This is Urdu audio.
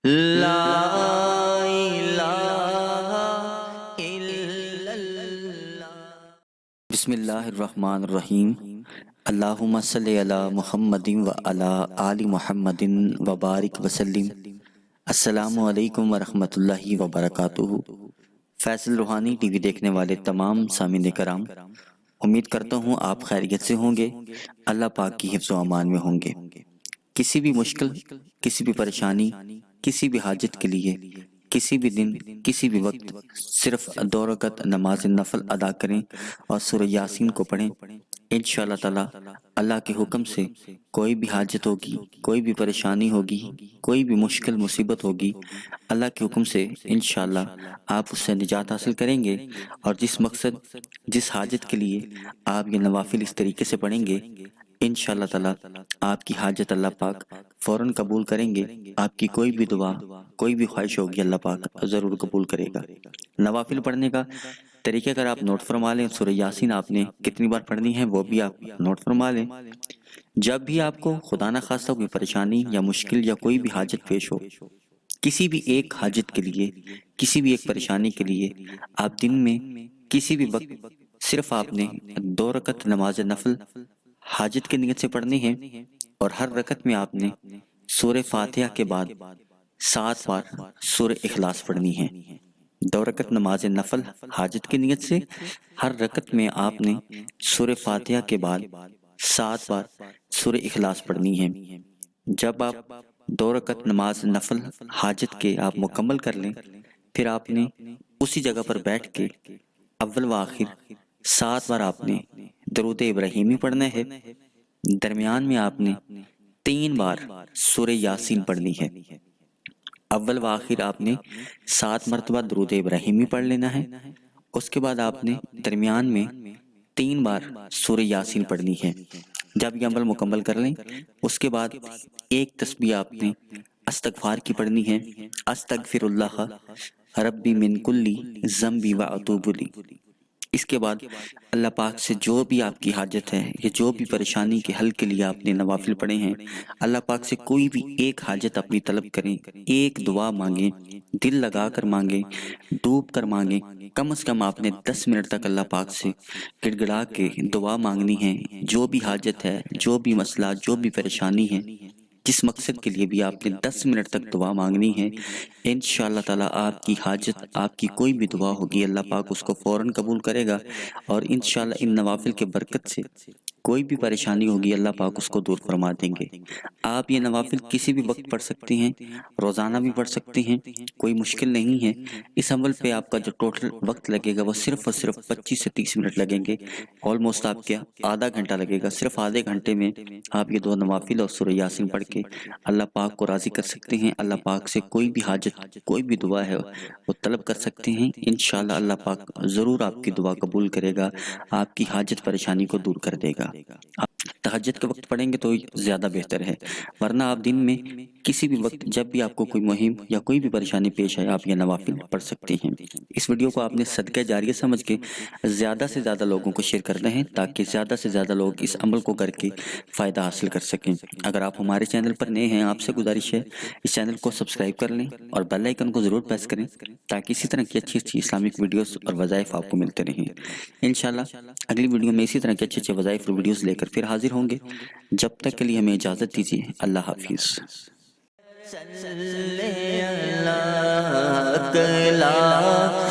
لا الہ الا اللہ۔ بسم اللہ الرحمن الرحیم۔ اللہم صلی علی محمد و علی آل محمد و بارک وسلم۔ السلام علیکم ورحمۃ اللہ وبرکاتہ۔ فیصل روحانی ٹی وی دیکھنے والے تمام سامعین کرام، امید کرتا ہوں آپ خیریت سے ہوں گے، اللہ پاک کی حفظ و امان میں ہوں گے۔ کسی بھی مشکل، کسی بھی پریشانی، کسی بھی حاجت کے لیے کسی بھی دن، کسی بھی وقت صرف 2 رکعت نماز نفل ادا کریں اور سورہ یاسین کو پڑھیں۔ انشاءاللہ تعالی اللہ کے حکم سے کوئی بھی حاجت ہوگی، کوئی بھی پریشانی ہوگی، کوئی بھی مشکل مصیبت ہوگی، اللہ کے حکم سے انشاءاللہ آپ اس سے نجات حاصل کریں گے، اور جس مقصد، جس حاجت کے لیے آپ یہ نوافل اس طریقے سے پڑھیں گے، انشاءاللہ تعالی آپ کی حاجت اللہ پاک فوراً قبول کریں گے۔ آپ کی کوئی بھی دعا، کوئی بھی خواہش ہوگی، اللہ پاک ضرور قبول کرے گا۔ نوافل پڑھنے کا طریقہ اگر آپ نوٹ فرما لیں، سورہ یاسین آپ نے کتنی بار پڑھنی ہے وہ بھی آپ نوٹ فرما لیں۔ جب بھی آپ کو خدا نہ خواستہ کوئی پریشانی یا مشکل یا کوئی بھی حاجت پیش ہو، کسی بھی ایک حاجت کے لیے، کسی بھی ایک پریشانی کے لیے، آپ دن میں کسی بھی وقت صرف آپ نے 2 رکعت نماز نفل حاجت کی نیت سے پڑھنی ہے، اور ہر رکعت میں آپ نے سورہ فاتحہ کے بعد 7 بار سورہ اخلاص پڑھنی ہے۔ 2 رکعت نماز نفل حاجت کی نیت سے ہر رکعت میں آپ نے سورہ فاتحہ کے بعد 7 بار سورہ اخلاص پڑھنی ہے۔ جب آپ 2 رکعت نماز نفل حاجت کے آپ مکمل کر لیں، پھر آپ نے اسی جگہ پر بیٹھ کے اول و آخر 7 بار آپ نے درود ابراہیمی پڑھنا ہے۔ درمیان میں آپ نے 3 بار سورہ یاسین پڑھنی ہے۔ اول و آخر آپ نے 7 مرتبہ درود ابراہیمی پڑھ لینا ہے، اس کے بعد آپ نے درمیان میں 3 بار سورہ یاسین پڑھنی ہے۔ جب یہ عمل مکمل کر لیں، اس کے بعد ایک تسبیح آپ نے استغفار کی پڑھنی ہے۔ استغفر اللہ ربی من کل ذنب و اتوب الیہ۔ اس کے بعد اللہ پاک سے جو بھی آپ کی حاجت ہے یا جو بھی پریشانی کے حل کے لیے آپ نے نوافل پڑھے ہیں، اللہ پاک سے کوئی بھی ایک حاجت اپنی طلب کریں، ایک دعا مانگیں، دل لگا کر مانگیں، ڈوب کر مانگیں۔ کم از کم آپ نے 10 منٹ تک اللہ پاک سے گڑ گڑا کے دعا مانگنی ہے۔ جو بھی حاجت ہے، جو بھی مسئلہ، جو بھی پریشانی ہے، جس مقصد کے لیے بھی آپ نے 10 منٹ تک دعا مانگنی ہے، انشاءاللہ تعالی آپ کی حاجت، آپ کی کوئی بھی دعا ہوگی، اللہ پاک اس کو فوراً قبول کرے گا، اور انشاءاللہ ان نوافل کے برکت سے کوئی بھی پریشانی ہوگی، اللہ پاک اس کو دور فرما دیں گے۔ آپ یہ نوافل کسی بھی وقت پڑھ سکتے ہیں، روزانہ بھی پڑھ سکتے ہیں، کوئی مشکل نہیں ہے۔ اس عمل پہ آپ کا جو ٹوٹل وقت لگے گا وہ صرف اور صرف 25 سے 30 منٹ لگیں گے۔ آلموسٹ آپ کے آدھا گھنٹہ لگے گا۔ صرف آدھے گھنٹے میں آپ یہ 2 نوافل اور سورہ یاسین پڑھ کے اللہ پاک کو راضی کر سکتے ہیں۔ اللہ پاک سے کوئی بھی حاجت، کوئی بھی دعا ہے وہ طلب کر سکتے ہیں۔ انشاءاللہ اللہ پاک ضرور آپ کی دعا قبول کرے گا، آپ کی حاجت پریشانی کو دور کر دے گا۔ تہجد کے وقت پڑھیں گے تو زیادہ بہتر ہے، ورنہ آپ دن میں کسی بھی وقت جب بھی آپ کو کوئی مہم یا کوئی بھی پریشانی پیش آئے، آپ یہ نوافل پڑھ سکتے ہیں۔ اس ویڈیو کو آپ نے صدقہ جاریہ سمجھ کے زیادہ سے زیادہ لوگوں کو شیئر کرنا ہے، تاکہ زیادہ سے زیادہ لوگ اس عمل کو کر کے فائدہ حاصل کر سکیں۔ اگر آپ ہمارے چینل پر نئے ہیں، آپ سے گزارش ہے اس چینل کو سبسکرائب کر لیں اور بیل آئیکن کو ضرور پریس کریں، تاکہ اسی طرح کی اچھی اچھی اسلامک ویڈیوز اور وظائف آپ کو ملتے رہیں۔ انشاءاللہ اگلی ویڈیو میں اسی طرح کے اچھے اچھے وظائف اور ویڈیوز لے کر پھر حاضر ہوں گے۔ جب تک کے لیے ہمیں اجازت دیجیے، اللہ حافظ۔ صلی اللہ